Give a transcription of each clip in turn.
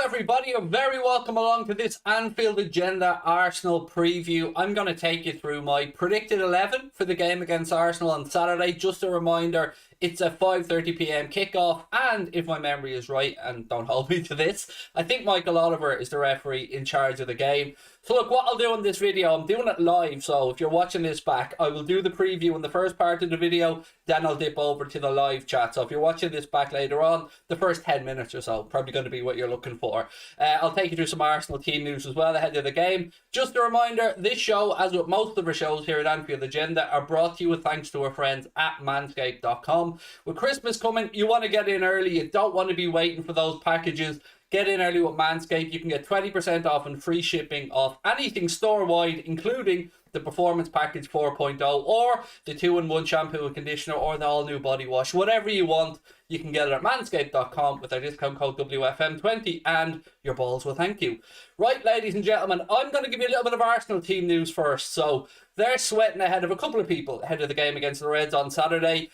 everybody, and very welcome along to this Anfield Agenda Arsenal preview. I'm going to take you through my predicted 11 for the game against Arsenal on Saturday. Just a reminder, it's a 5:30 p.m. kickoff, and if my memory is right, and don't hold me to this, I think Michael Oliver is the referee in charge of the game. So look, what I'll do in this video, I'm doing it live, so if you're watching this back, I will do the preview in the first part of the video, then I'll dip over to the live chat. So if you're watching this back later on, the first 10 minutes or so, probably going to be what you're looking for. I'll take you through some Arsenal team news as well ahead of the game. Just a reminder, this show, as with most of our shows here at Anfield Agenda, are brought to you with thanks to our friends at manscaped.com. With Christmas coming, you want to get in early, you don't want to be waiting for those packages. Get in early with Manscaped. You can get 20% off and free shipping off anything store-wide, including the Performance Package 4.0 or the 2-in-1 shampoo and conditioner or the all-new body wash. Whatever you want, you can get it at manscaped.com with our discount code WFM20 and your balls will thank you. Right, ladies and gentlemen, I'm going to give you a little bit of Arsenal team news first. So they're sweating ahead of a couple of people ahead of the game against the Reds on Saturday.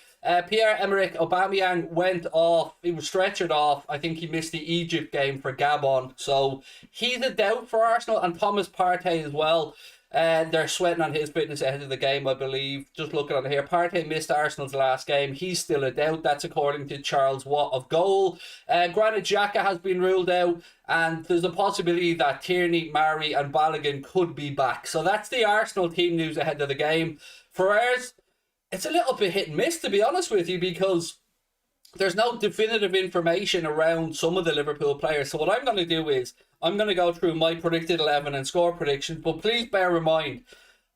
Pierre-Emerick Aubameyang went off. He was stretchered off. I think he missed the Egypt game for Gabon. So he's a doubt for Arsenal, and Thomas Partey as well. They're sweating on his fitness ahead of the game, I believe. Just looking on here, Partey missed Arsenal's last game. He's still a doubt. That's according to Charles Watt of Goal. Granit Xhaka has been ruled out, and there's a possibility that Tierney, Mari and Balogun could be back. So that's the Arsenal team news ahead of the game. For ours, it's a little bit hit and miss, to be honest with you, because there's no definitive information around some of the Liverpool players. So what I'm going to do is I'm going to go through my predicted 11 and score predictions. But please bear in mind,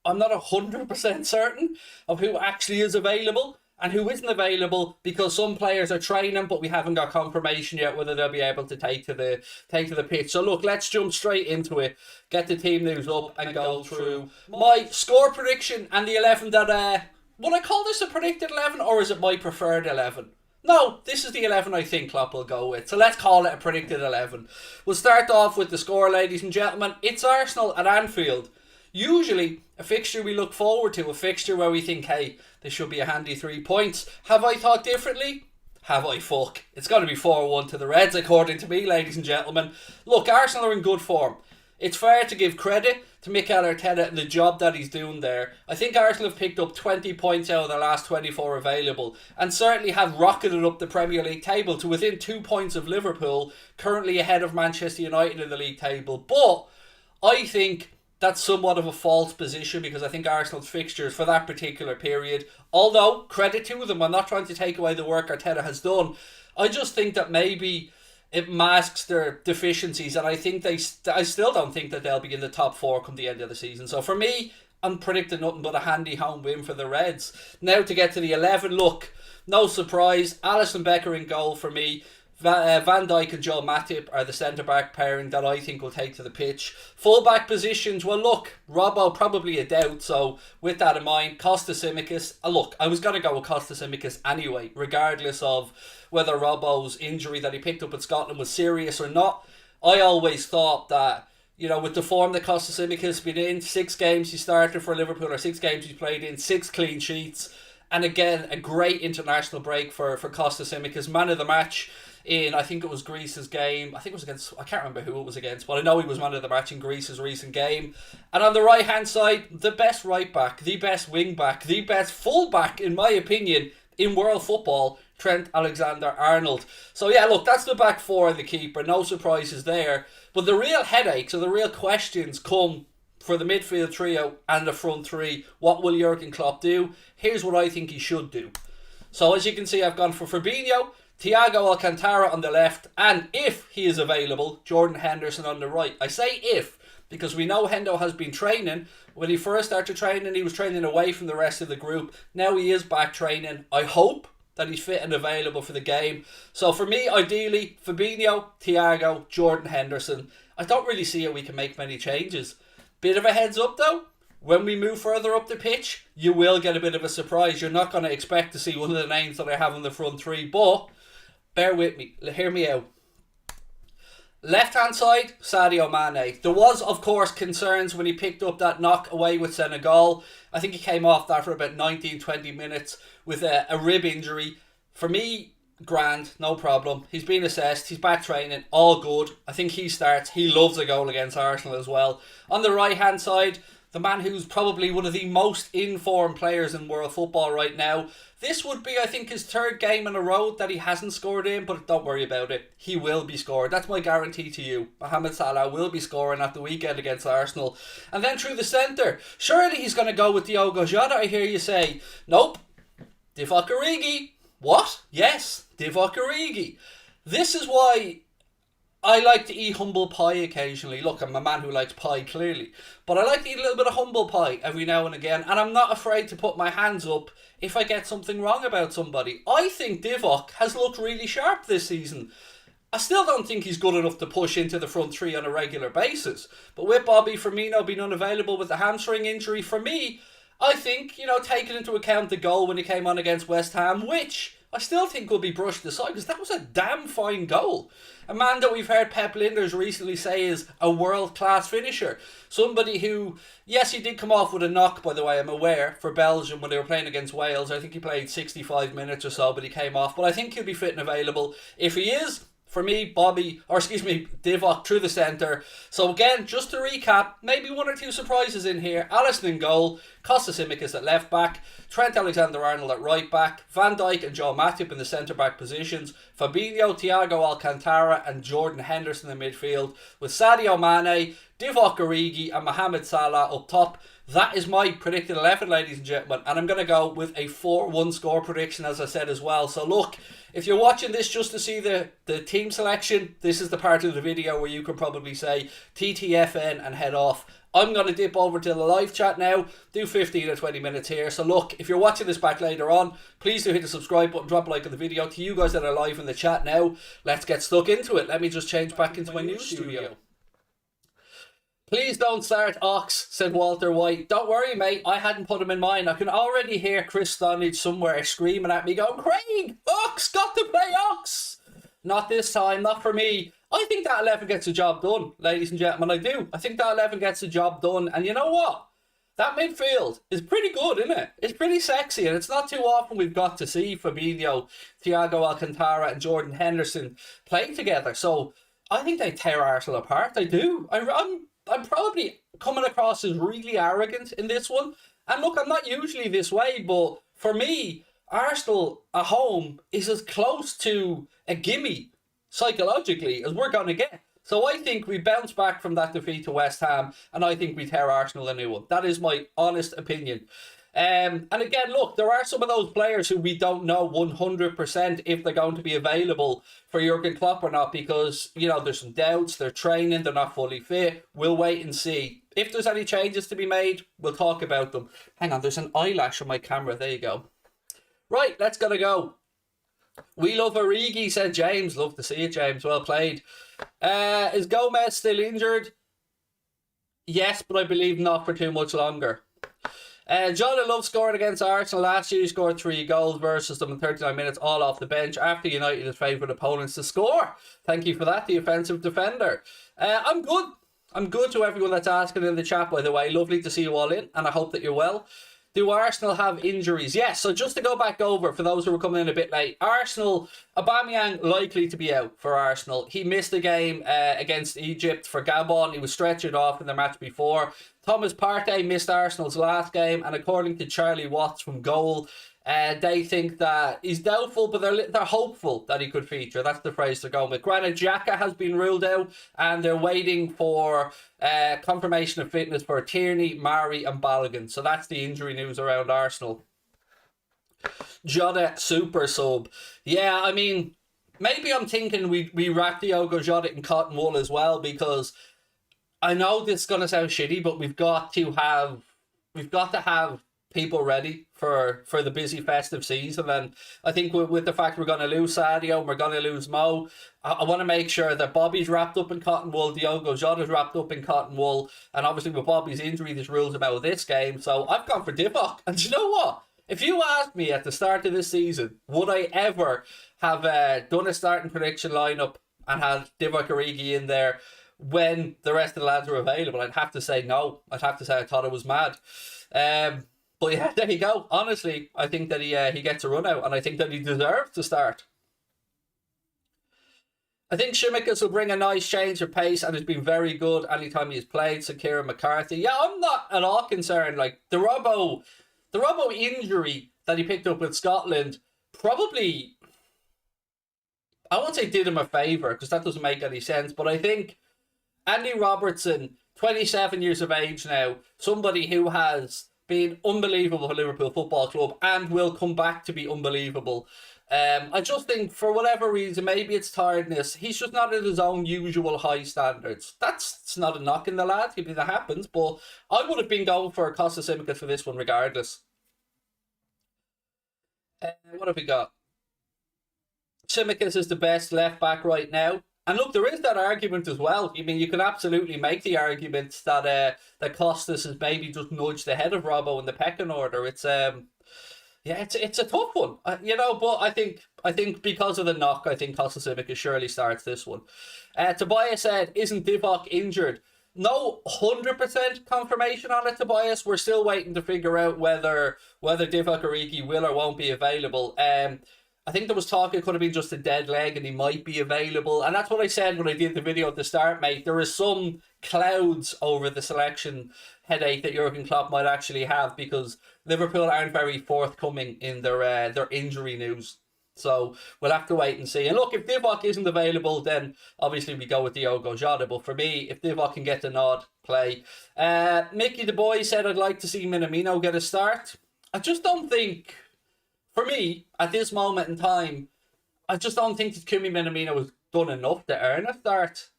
I'm not 100% certain of who actually is available and who isn't available, because some players are training, but we haven't got confirmation yet whether they'll be able to take to the pitch. So look, let's jump straight into it. Get the team news up and go through my score prediction and the 11 that... would I call this a predicted 11 or is it my preferred 11? No, this is the 11 I think Klopp will go with. So let's call it a predicted 11. We'll start off with the score, ladies and gentlemen. It's Arsenal at Anfield. Usually a fixture we look forward to, a fixture where we think, hey, this should be a handy 3 points. Have I thought differently? Have I fuck? It's going to be 4-1 to the Reds, according to me, ladies and gentlemen. Look, Arsenal are in good form. It's fair to give credit to Mikel Arteta and the job that he's doing there. I think Arsenal have picked up 20 points out of their last 24 available and certainly have rocketed up the Premier League table to within 2 points of Liverpool, currently ahead of Manchester United in the league table. But I think that's somewhat of a false position, because I think Arsenal's fixtures for that particular period, although credit to them, I'm not trying to take away the work Arteta has done, I just think that maybe it masks their deficiencies, and I still don't think that they'll be in the top 4 come the end of the season. So for me, I'm predicting nothing but a handy home win for the Reds. Now to get to the 11, look, no surprise, Alisson Becker in goal for me. Van Dijk and Joe Matip are the centre-back pairing that I think will take to the pitch. Full-back positions, well look, Robbo probably a doubt, so with that in mind, TSIMIKAS. Look, I was going to go with TSIMIKAS anyway, regardless of whether Robbo's injury that he picked up in Scotland was serious or not. I always thought that, you know, with the form that TSIMIKAS has been in, 6 games he started for Liverpool, or 6 games he's played in, 6 clean sheets, and again, a great international break for TSIMIKAS, man of the match in, I think it was Greece's game. I think it was against, I can't remember who it was against, but I know he was man of the match in Greece's recent game. And on the right hand side, the best right back, the best wing back, the best full back, in my opinion, in world football, Trent Alexander-Arnold. So yeah, look, that's the back 4 and the keeper. No surprises there. But the real headaches or the real questions come for the midfield trio and the front 3. What will Jurgen Klopp do? Here's what I think he should do. So as you can see, I've gone for Fabinho, Thiago Alcantara on the left, and if he is available, Jordan Henderson on the right. I say if, because we know Hendo has been training. When he first started training, he was training away from the rest of the group. Now he is back training. I hope that he's fit and available for the game. So for me, ideally, Fabinho, Thiago, Jordan Henderson. I don't really see how we can make many changes. Bit of a heads up though, when we move further up the pitch, you will get a bit of a surprise. You're not going to expect to see one of the names that I have in the front 3, but bear with me, hear me out. Left hand side, Sadio Mane. There was, of course, concerns when he picked up that knock away with Senegal. I think he came off that for about 19-20 minutes with a rib injury. For me, Grand, no problem. He's been assessed. He's back training. All good. I think he starts. He loves a goal against Arsenal as well. On the right hand side, the man who's probably one of the most informed players in world football right now. This would be, I think, his third game in a row that he hasn't scored in, but don't worry about it. He will be scored. That's my guarantee to you. Mohamed Salah will be scoring at the weekend against Arsenal. And then through the centre, surely he's going to go with Diogo Jota, I hear you say. Nope. Divock Origi. What? Yes, Divock Origi. This is why I like to eat humble pie occasionally. Look, I'm a man who likes pie, clearly. But I like to eat a little bit of humble pie every now and again. And I'm not afraid to put my hands up if I get something wrong about somebody. I think Divock has looked really sharp this season. I still don't think he's good enough to push into the front three on a regular basis. But with Bobby Firmino being unavailable with the hamstring injury, for me, I think, taking into account the goal when he came on against West Ham, which I still think will be brushed aside because that was a damn fine goal. A man that we've heard Pep Linders recently say is a world-class finisher. Somebody who, yes, he did come off with a knock, by the way, I'm aware, for Belgium when they were playing against Wales. I think he played 65 minutes or so, but he came off. But I think he'll be fit and available. If he is, for me, Divock through the centre. So again, just to recap, maybe one or two surprises in here. Alisson in goal, TSIMIKAS at left back, Trent Alexander-Arnold at right back, Van Dijk and Joe Matip in the centre back positions, Fabinho, Thiago Alcantara and Jordan Henderson in midfield, with Sadio Mane, Divock Origi and Mohamed Salah up top. That is my predicted 11, ladies and gentlemen, and I'm going to go with a 4-1 score prediction, as I said as well. So look, if you're watching this just to see the team selection, this is the part of the video where you can probably say TTFN and head off. I'm going to dip over to the live chat now, do 15 or 20 minutes here. So look, if you're watching this back later on, please do hit the subscribe button, drop a like on the video. To you guys that are live in the chat now, let's get stuck into it. Let me just change back into my new studio. Please don't start Ox, said Walter White. Don't worry, mate. I hadn't put him in mind. I can already hear Chris Stonage somewhere screaming at me, going, Craig, Ox, got to play Ox. Not this time, not for me. I think that 11 gets the job done, ladies and gentlemen. I do. I think that 11 gets the job done. And you know what? That midfield is pretty good, isn't it? It's pretty sexy. And it's not too often we've got to see Fabinho, Thiago Alcantara and Jordan Henderson play together. So I think they tear Arsenal apart. I do. I'm probably coming across as really arrogant in this one. And look, I'm not usually this way, but for me, Arsenal at home is as close to a gimme psychologically as we're going to get. So I think we bounce back from that defeat to West Ham, and I think we tear Arsenal a new one. That is my honest opinion. And again, look, there are some of those players who we don't know 100% if they're going to be available for Jurgen Klopp or not, because, there's some doubts, they're training, they're not fully fit. We'll wait and see. If there's any changes to be made, we'll talk about them. Hang on, there's an eyelash on my camera. There you go. Right, let's go. We love Origi, said James. Love to see it, James. Well played. Is Gomez still injured? Yes, but I believe not for too much longer. Jota Love scored against Arsenal last year. He scored 3 goals versus them in 39 minutes, all off the bench after United had favoured opponents to score. Thank you for that, the offensive defender. I'm good. I'm good to everyone that's asking in the chat, by the way. Lovely to see you all in, and I hope that you're well. Do Arsenal have injuries? Yes, so just to go back over, for those who were coming in a bit late, Arsenal, Aubameyang likely to be out for Arsenal. He missed a game against Egypt for Gabon. He was stretchered off in the match before. Thomas Partey missed Arsenal's last game, and according to Charlie Watts from Goal, they think that he's doubtful, but they're hopeful that he could feature. That's the phrase they're going with. Granit Xhaka has been ruled out, and they're waiting for confirmation of fitness for Tierney, Mari and Balogun. So that's the injury news around Arsenal. Jota super sub. Yeah, I mean, maybe I'm thinking we wrap Diogo Jota in cotton wool as well, because I know this is going to sound shitty, but we've got to have people ready for the busy festive season. And I think with the fact we're going to lose Sadio and we're going to lose Mo, I want to make sure that Bobby's wrapped up in cotton wool, Diogo Jota's wrapped up in cotton wool, and obviously with Bobby's injury there's rules about this game. So I've gone for Divock. And you know what? If you asked me at the start of this season, would I ever have done a starting prediction lineup and had Divock Origi in there when the rest of the lads were available, I'd have to say no. I'd have to say I thought it was mad. But yeah, there you go. Honestly, I think that he gets a run out, and I think that he deserves to start. I think TSIMIKAS will bring a nice change of pace and has been very good anytime he's played. So Kieran McCarthy. Yeah, I'm not at all concerned. Like the Robbo injury that he picked up with Scotland probably, I won't say did him a favour because that doesn't make any sense, but I think Andy Robertson, 27 years of age now, somebody who has been unbelievable for Liverpool Football Club and will come back to be unbelievable. I just think for whatever reason, maybe it's tiredness, he's just not at his own usual high standards. That's not a knock in the lad, if that happens, but I would have been going for Costa Simicas for this one regardless. What have we got? Simicas is the best left back right now. And look, there is that argument as well. I mean, you can absolutely make the argument that Costas is maybe just nudged ahead of Robbo in the pecking order. It's it's a tough one, But I think because of the knock, I think Costa Simicas surely starts this one. Tobias said, "Isn't Divock injured?" No 100% confirmation on it, Tobias. We're still waiting to figure out whether Divock Origi will or won't be available. I think there was talk it could have been just a dead leg and he might be available. And that's what I said when I did the video at the start, mate. There is some clouds over the selection headache that Jurgen Klopp might actually have because Liverpool aren't very forthcoming in their injury news. So we'll have to wait and see. And look, if Divock isn't available, then obviously we go with Diogo Jota. But for me, if Divock can get the nod, play. Mickey the boy said, "I'd like to see Minamino get a start." I just don't think... For me, at this moment in time, I just don't think that Takumi Minamino has done enough to earn a start.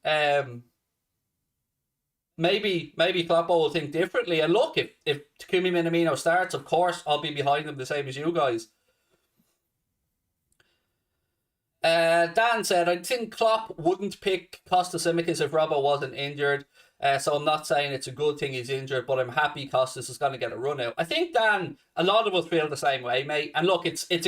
Maybe Kloppo will think differently. And look, if Takumi Minamino starts, of course, I'll be behind him the same as you guys. Dan said, "I think Klopp wouldn't pick Costa Simicas if Robbo wasn't injured. So I'm not saying it's a good thing he's injured, but I'm happy Costas is going to get a run out." I think, Dan, a lot of us feel the same way, mate. And look, it's a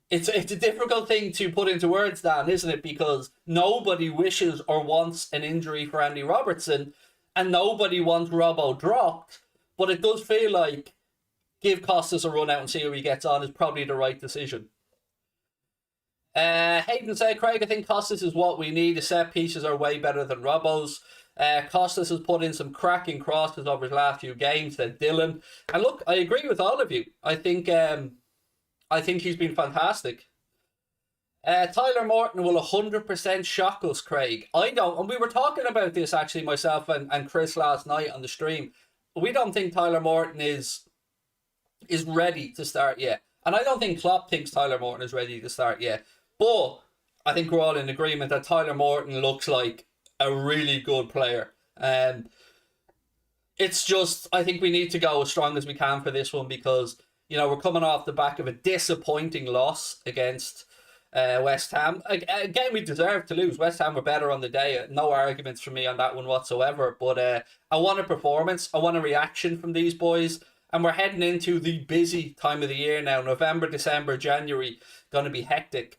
difficult thing to put into words, Dan, isn't it? Because nobody wishes or wants an injury for Andy Robertson, and nobody wants Robbo dropped. But it does feel like give Costas a run out and see how he gets on is probably the right decision. Hayden said, "Craig, I think Costas is what we need. The set pieces are way better than Robbo's. Costas has put in some cracking crosses over his last few games," said Dylan. And look, I agree with all of you. I think he's been fantastic. Tyler Morton will 100% shock us, Craig. I don't, and we were talking about this actually, myself and Chris last night on the stream. We don't think Tyler Morton is ready to start yet. And I don't think Klopp thinks Tyler Morton is ready to start yet. But I think we're all in agreement that Tyler Morton looks like a really good player. It's just, I think we need to go as strong as we can for this one because, we're coming off the back of a disappointing loss against West Ham. A game we deserved to lose. West Ham were better on the day. No arguments from me on that one whatsoever. But I want a performance. I want a reaction from these boys. And we're heading into the busy time of the year now. November, December, January. Going to be hectic.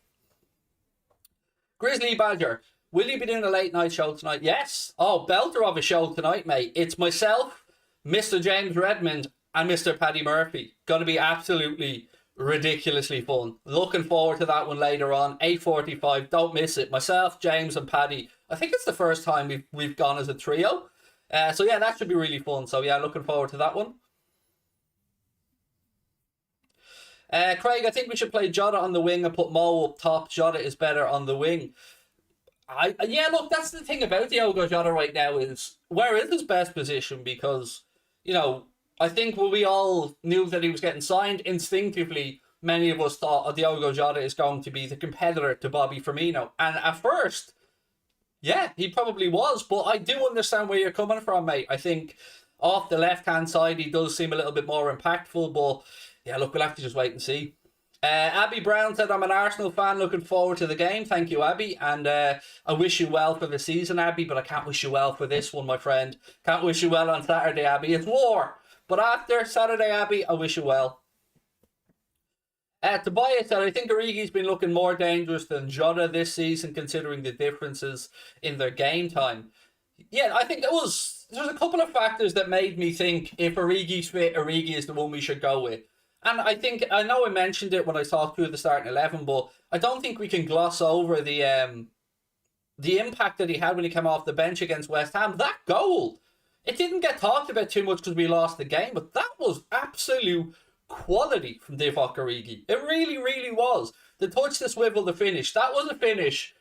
Grizzly Badger, will you be doing a late night show tonight? Yes. Oh, belter of a show tonight, mate. It's myself, Mr. James Redmond, and Mr. Paddy Murphy. Going to be absolutely ridiculously fun. Looking forward to that one later on. 8:45. Don't miss it. Myself, James, and Paddy. I think it's the first time we've gone as a trio. So yeah, that should be really fun. So yeah, looking forward to that one. Craig, I think we should play Jota on the wing and put Mo up top. Jota is better on the wing. Look, that's the thing about Diogo Jota right now is where is his best position? Because, I think when we all knew that he was getting signed, instinctively, many of us thought Diogo Jota is going to be the competitor to Bobby Firmino. And at first, yeah, he probably was. But I do understand where you're coming from, mate. I think off the left-hand side, he does seem a little bit more impactful. But yeah, look, we'll have to just wait and see. Abby Brown said, "I'm an Arsenal fan looking forward to the game." Thank you, Abby. And I wish you well for the season, Abby, but I can't wish you well for this one, my friend. Can't wish you well on Saturday, Abby. It's war. But after Saturday, Abby, I wish you well. Tobias said, "I think Origi's been looking more dangerous than Jota this season, considering the differences in their game time." Yeah, I think there's a couple of factors that made me think if Origi's fit, Origi is the one we should go with. And I know I mentioned it when I talked through the starting 11, but I don't think we can gloss over the the impact that he had when he came off the bench against West Ham, that goal, it didn't get talked about too much because we lost the game, but that was absolute quality from Divock Origi. It really, really was. The touch, the swivel, the finish. That was a finish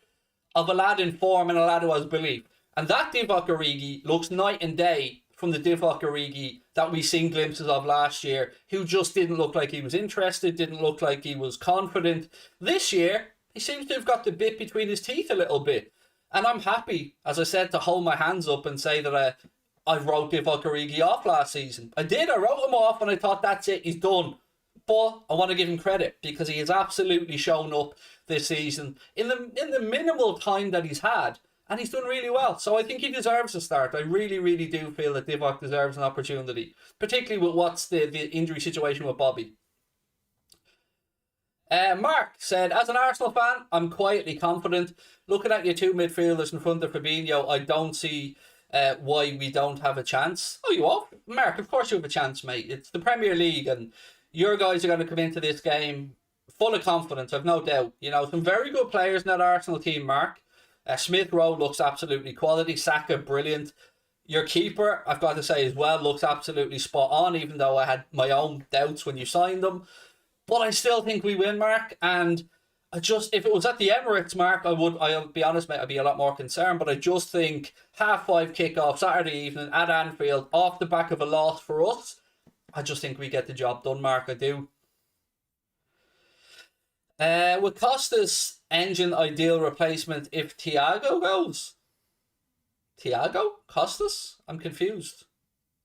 of a lad in form and a lad who has belief. And that Divock Origi looks night and day from the Divock Origi that we seen glimpses of last year, who just didn't look like he was interested, didn't look like he was confident. This year, he seems to have got the bit between his teeth a little bit. And I'm happy, as I said, to hold my hands up and say that I wrote Divock Origi off last season. I did. I wrote him off and I thought, that's it, he's done. But I want to give him credit because he has absolutely shown up this season in the minimal time that he's had. And he's done really well. So I think he deserves a start. I really, really do feel that Divock deserves an opportunity. Particularly with what's the injury situation with Bobby. Mark said, as an Arsenal fan, I'm quietly confident. Looking at your two midfielders in front of Fabinho, I don't see why we don't have a chance. Oh, you won't? Mark, of course you have a chance, mate. It's the Premier League and your guys are going to come into this game full of confidence, I've no doubt. You know, some very good players in that Arsenal team, Mark. Smith Rowe looks absolutely quality. Saka, brilliant. Your keeper, I've got to say as well, looks absolutely spot on, even though I had my own doubts when you signed them. But I still think we win, Mark. And if it was at the Emirates, Mark, I'll be honest, mate, I'd be a lot more concerned. But I just think 5:30 kickoff Saturday evening at Anfield, off the back of a loss for us, I just think we get the job done, Mark. I do. Would Costa's engine ideal replacement if Thiago goes? Thiago? Costas? I'm confused.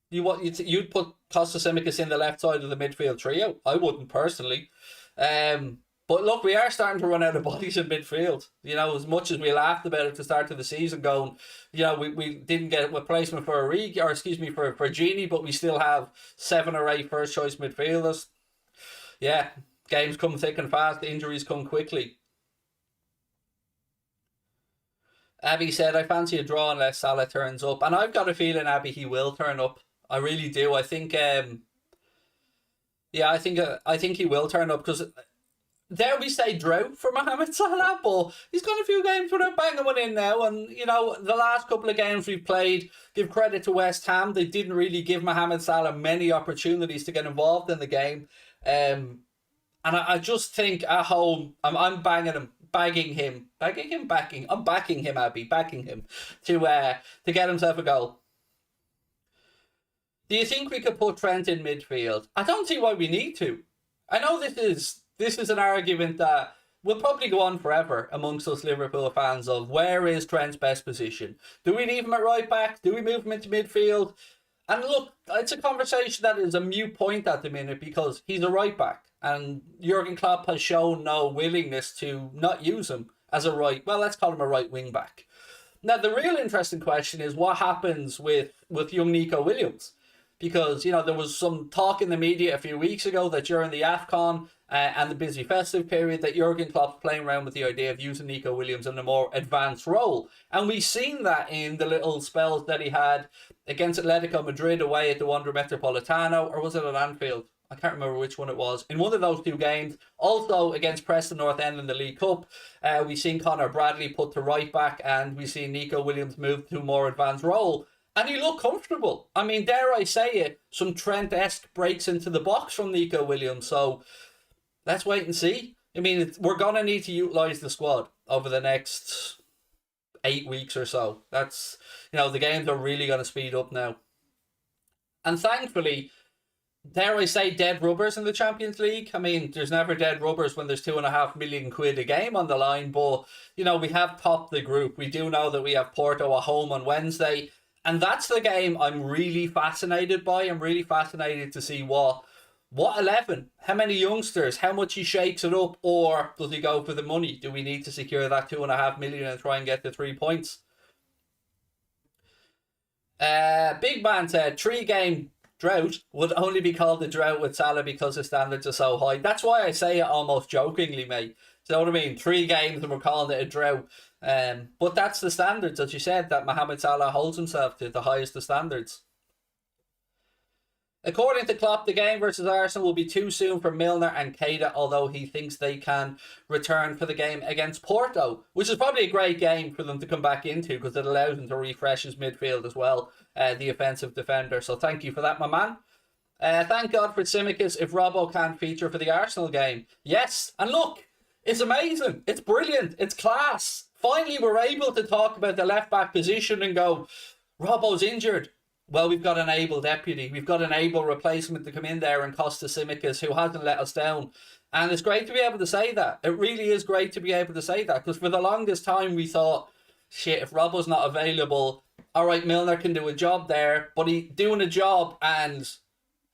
You'd put TSIMIKAS in the left side of the midfield trio? I wouldn't personally. But look, we are starting to run out of bodies in midfield. You know, as much as we laughed about it at the start of the season, going, you know, we didn't get a replacement for Origi, or excuse me, for Gini, but we still have 7 or 8 first choice midfielders. Yeah, games come thick and fast, injuries come quickly. Abby said, I fancy a draw unless Salah turns up. And I've got a feeling, Abby, he will turn up. I really do. I think, I think he will turn up because there we say drought for Mohamed Salah, but he's got a few games without banging one in now. And, you know, the last couple of games we've played, give credit to West Ham, they didn't really give Mohamed Salah many opportunities to get involved in the game. And I just think at home, I'm banging him. I'm backing him, Abby, backing him to get himself a goal. Do you think we could put Trent in midfield? I don't see why we need to. I know this is an argument that will probably go on forever amongst us Liverpool fans of where is Trent's best position? Do we leave him at right back? Do we move him into midfield? And look, it's a conversation that is a moot point at the minute because he's a right back. And Jurgen Klopp has shown no willingness to not use him as let's call him a right wing back. Now, the real interesting question is what happens with young Nico Williams. Because, you know, there was some talk in the media a few weeks ago that during the AFCON and the busy festive period that Jurgen Klopp's playing around with the idea of using Nico Williams in a more advanced role. And we've seen that in the little spells that he had against Atletico Madrid away at the Wanda Metropolitano, or was it at Anfield? I can't remember which one it was. In one of those two games, also against Preston North End in the League Cup, we've seen Conor Bradley put to right back and we've seen Nico Williams move to a more advanced role. And he looked comfortable. I mean, dare I say it, some Trent-esque breaks into the box from Nico Williams. So let's wait and see. I mean, we're going to need to utilise the squad over the next 8 weeks or so. That's, you know, the games are really going to speed up now. And thankfully, dare I say, dead rubbers in the Champions League. I mean, there's never dead rubbers when there's £2.5 million a game on the line. But, you know, we have topped the group. We do know that we have Porto at home on Wednesday. And that's the game I'm really fascinated by. I'm really fascinated to see what 11, how many youngsters, how much he shakes it up, or does he go for the money? Do we need to secure that £2.5 million and try and get the 3 points? Big Man said 3-game drought would only be called a drought with Salah because the standards are so high. That's why I say it almost jokingly, mate. Do you know what I mean? 3 games and we're calling it a drought. But that's the standards, as you said, that Mohamed Salah holds himself to, the highest of standards. According to Klopp, the game versus Arsenal will be too soon for Milner and Keita, although he thinks they can return for the game against Porto, which is probably a great game for them to come back into because it allows them to refresh his midfield as well, the offensive defender. So thank you for that, my man. Thank God for TSIMIKAS if Robbo can't feature for the Arsenal game. Yes, and look, it's amazing. It's brilliant. It's class. Finally, we're able to talk about the left-back position and go, Robbo's injured. Well, we've got an able deputy. We've got an able replacement to come in there and cost TSIMIKAS, who hasn't let us down. And it's great to be able to say that. It really is great to be able to say that, because for the longest time we thought, shit, if Robbo's not available, all right, Milner can do a job there, but he doing a job and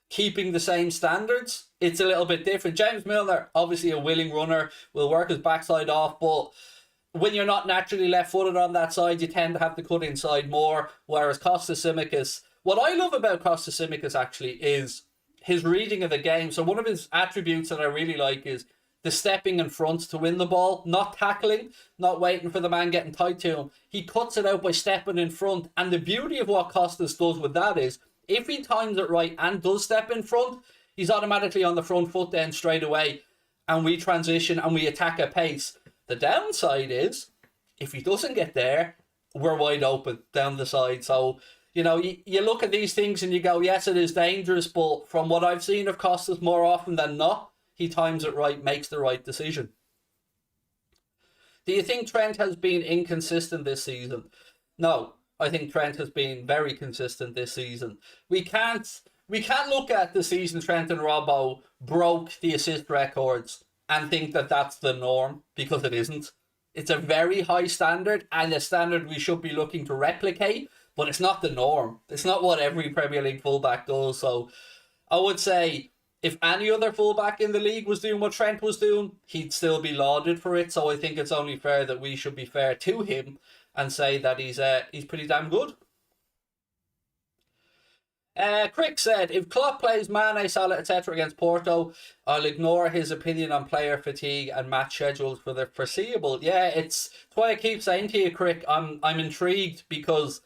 keeping the same standards, it's a little bit different. James Milner, obviously a willing runner, will work his backside off, but when you're not naturally left-footed on that side, you tend to have to cut inside more, whereas TSIMIKAS, what I love about TSIMIKAS actually is his reading of the game. So one of his attributes that I really like is the stepping in front to win the ball, not tackling, not waiting for the man getting tight to him. He cuts it out by stepping in front, and the beauty of what Costas does with that is, if he times it right and does step in front, he's automatically on the front foot then straight away, and we transition and we attack at pace. The downside is, if he doesn't get there, we're wide open down the side. So, you know, you look at these things and you go, yes, it is dangerous, but from what I've seen of Costas more often than not, he times it right, makes the right decision. Do you think Trent has been inconsistent this season? No, I think Trent has been very consistent this season. We can't look at the season Trent and Robbo broke the assist records and think that that's the norm, because it isn't. It's a very high standard and a standard we should be looking to replicate, but it's not the norm. It's not what every Premier League fullback does. So I would say if any other fullback in the league was doing what Trent was doing, he'd still be lauded for it. So I think it's only fair that we should be fair to him and say that he's pretty damn good. Crick said, if Klopp plays Mane, Salah, etc. against Porto, I'll ignore his opinion on player fatigue and match schedules for the foreseeable. Yeah, it's why I keep saying to you, Crick, I'm intrigued, because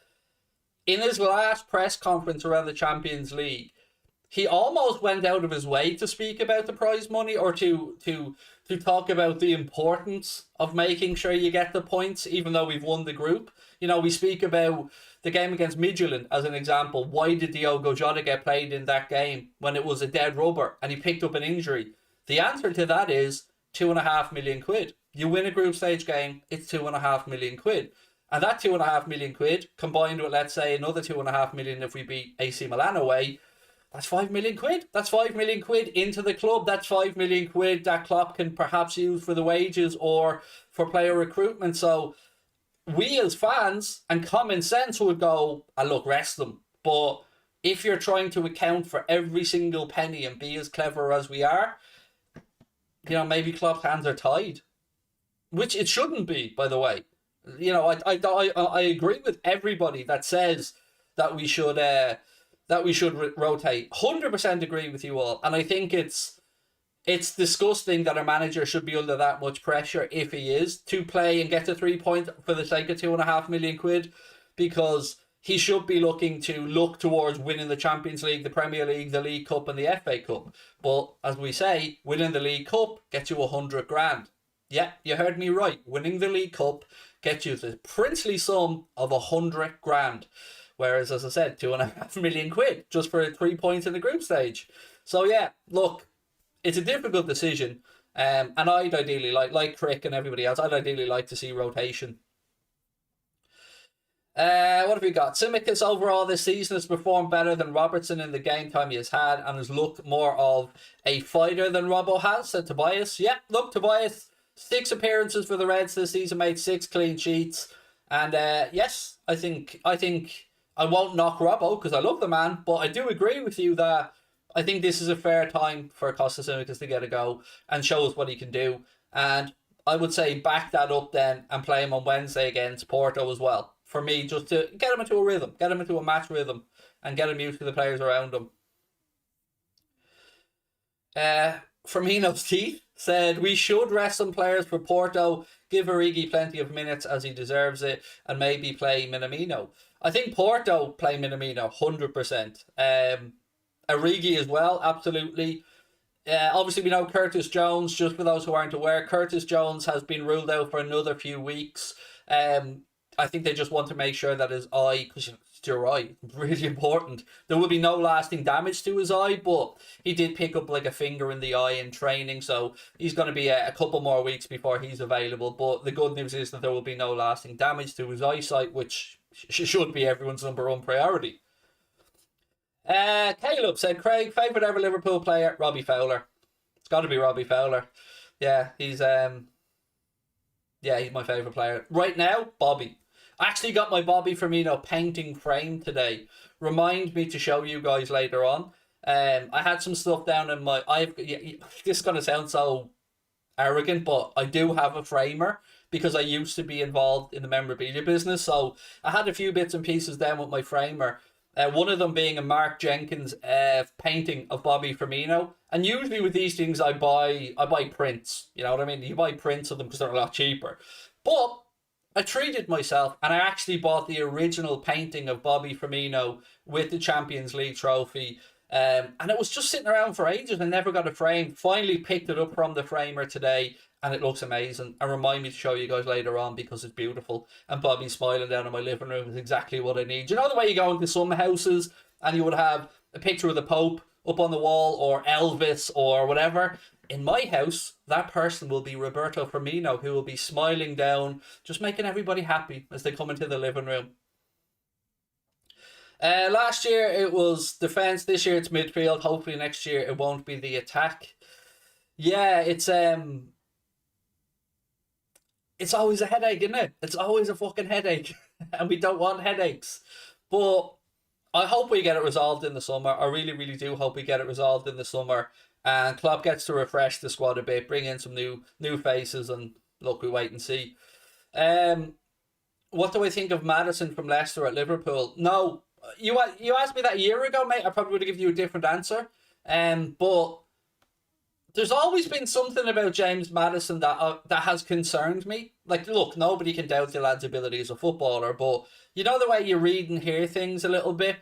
in his last press conference around the Champions League, he almost went out of his way to speak about the prize money, or to talk about the importance of making sure you get the points, even though we've won the group. You know, we speak about the game against Midtjylland as an example. Why did Diogo Jota get played in that game when it was a dead rubber and he picked up an injury? The answer to that is £2.5 million. You win a group stage game, it's £2.5 million. And that £2.5 million combined with, let's say, another £2.5 million if we beat AC Milan away, that's £5 million. That's £5 million into the club. That's £5 million that Klopp can perhaps use for the wages or for player recruitment. So we as fans and common sense would go, look, rest them. But if you're trying to account for every single penny and be as clever as we are, you know, maybe Klopp's hands are tied, which it shouldn't be, by the way. You know, I agree with everybody that says that we should rotate. 100% agree with you all, and I think it's disgusting that a manager should be under that much pressure, if he is, to play and get to 3 points for the sake of £2.5 million, because he should be looking towards winning the Champions League, the Premier League, the League Cup and the FA Cup. But as we say, winning the League Cup gets you 100 grand. Yeah, you heard me right. Winning the League Cup gets you the princely sum of 100 grand. Whereas, as I said, £2.5 million just for 3 points in the group stage. So yeah, look, it's a difficult decision, and I'd ideally like Crick and everybody else, I'd ideally like to see rotation. What have we got? TSIMIKAS overall this season has performed better than Robertson in the game time he has had, and has looked more of a fighter than Robbo has, said Tobias. Yeah, look, Tobias, 6 appearances for the Reds this season, made 6 clean sheets, and yes, I think I won't knock Robbo because I love the man, but I do agree with you that I think this is a fair time for TSIMIKAS to get a go and show us what he can do. And I would say back that up then and play him on Wednesday against Porto as well. For me, just to get him into a rhythm, get him into a match rhythm, and get him used to the players around him. Firmino's teeth said, we should rest some players for Porto, give Origi plenty of minutes as he deserves it, and maybe play Minamino. I think Porto play Minamino 100%. Origi as well, absolutely. Obviously, we know Curtis Jones. Just for those who aren't aware, Curtis Jones has been ruled out for another few weeks. I think they just want to make sure that his eye, because it's your eye, it's really important. There will be no lasting damage to his eye, but he did pick up like a finger in the eye in training, so he's going to be a couple more weeks before he's available. But the good news is that there will be no lasting damage to his eyesight, which should be everyone's number one priority. Caleb said, Craig, favourite ever Liverpool player, Robbie Fowler. It's got to be Robbie Fowler. Yeah, he's my favourite player. Right now, Bobby. I actually got my Bobby Firmino painting frame today. Remind me to show you guys later on. I had some stuff down in my... This is going to sound so arrogant, but I do have a framer because I used to be involved in the memorabilia business. So I had a few bits and pieces down with my framer. One of them being a Mark Jenkins painting of Bobby Firmino. And usually with these things, I buy prints. You know what I mean? You buy prints of them because they're a lot cheaper. But I treated myself and I actually bought the original painting of Bobby Firmino with the Champions League trophy. And it was just sitting around for ages and never got a frame. Finally picked it up from the framer today. And it looks amazing. And remind me to show you guys later on because it's beautiful. And Bobby smiling down in my living room is exactly what I need. You know the way you go into some houses and you would have a picture of the Pope up on the wall or Elvis or whatever? In my house, that person will be Roberto Firmino, who will be smiling down, just making everybody happy as they come into the living room. Last year it was defence. This year it's midfield. Hopefully next year it won't be the attack. Yeah, it's always a headache, isn't it? It's always a fucking headache. And we don't want headaches. But I hope we get it resolved in the summer. I really, really do hope we get it resolved in the summer. And Klopp gets to refresh the squad a bit, bring in some new faces, and look, we wait and see. What do I think of Maddison from Leicester at Liverpool? No, you asked me that a year ago, mate. I probably would have given you a different answer. But there's always been something about James Maddison that has concerned me. Like, look, nobody can doubt the lad's ability as a footballer, but you know the way you read and hear things a little bit.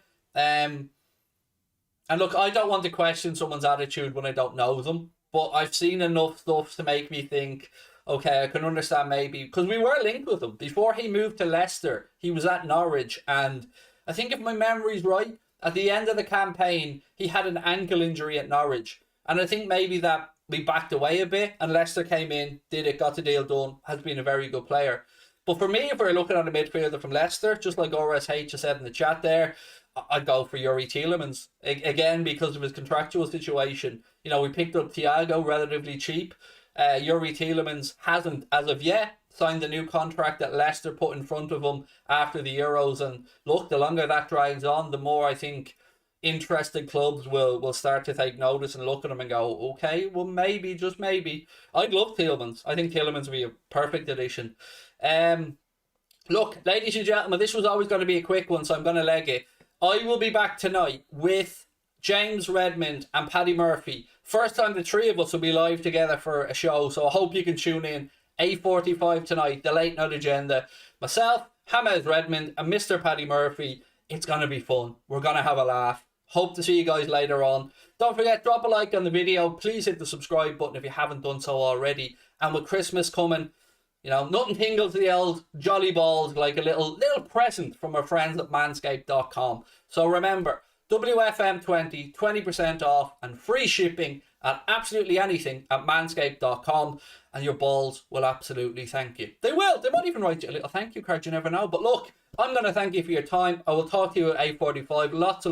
And look, I don't want to question someone's attitude when I don't know them, but I've seen enough stuff to make me think, okay, I can understand maybe, because we were linked with him. Before he moved to Leicester, he was at Norwich, and I think if my memory's right, at the end of the campaign, he had an ankle injury at Norwich. And I think maybe that we backed away a bit, and Leicester came in, did it, got the deal done, has been a very good player. But for me, if we're looking at a midfielder from Leicester, just like RSH has said in the chat there, I'd go for Youri Tielemans. Again, because of his contractual situation. You know, we picked up Thiago relatively cheap. Youri Tielemans hasn't, as of yet, signed the new contract that Leicester put in front of him after the Euros. And look, the longer that drags on, the more I think interested clubs will start to take notice and look at him and go, okay, well, maybe, just maybe. I'd love Tielemans. I think Tielemans would be a perfect addition. Look, ladies and gentlemen, this was always going to be a quick one, so I'm going to leg it. I will be back tonight with James Redmond and Paddy Murphy. First time the three of us will be live together for a show, so I hope you can tune in. 8:45 tonight, the late night agenda. Myself, James Redmond, and Mr. Paddy Murphy. It's going to be fun. We're going to have a laugh. Hope to see you guys later on. Don't forget, drop a like on the video. Please hit the subscribe button if you haven't done so already. And with Christmas coming, you know, nothing tingles the old jolly balls like a little present from our friends at manscaped.com. So remember, WFM20, 20% off and free shipping at absolutely anything at manscaped.com, and your balls will absolutely thank you. They will. They might even write you a little thank you card, you never know. But look, I'm going to thank you for your time. I will talk to you at 8:45. Lots of love.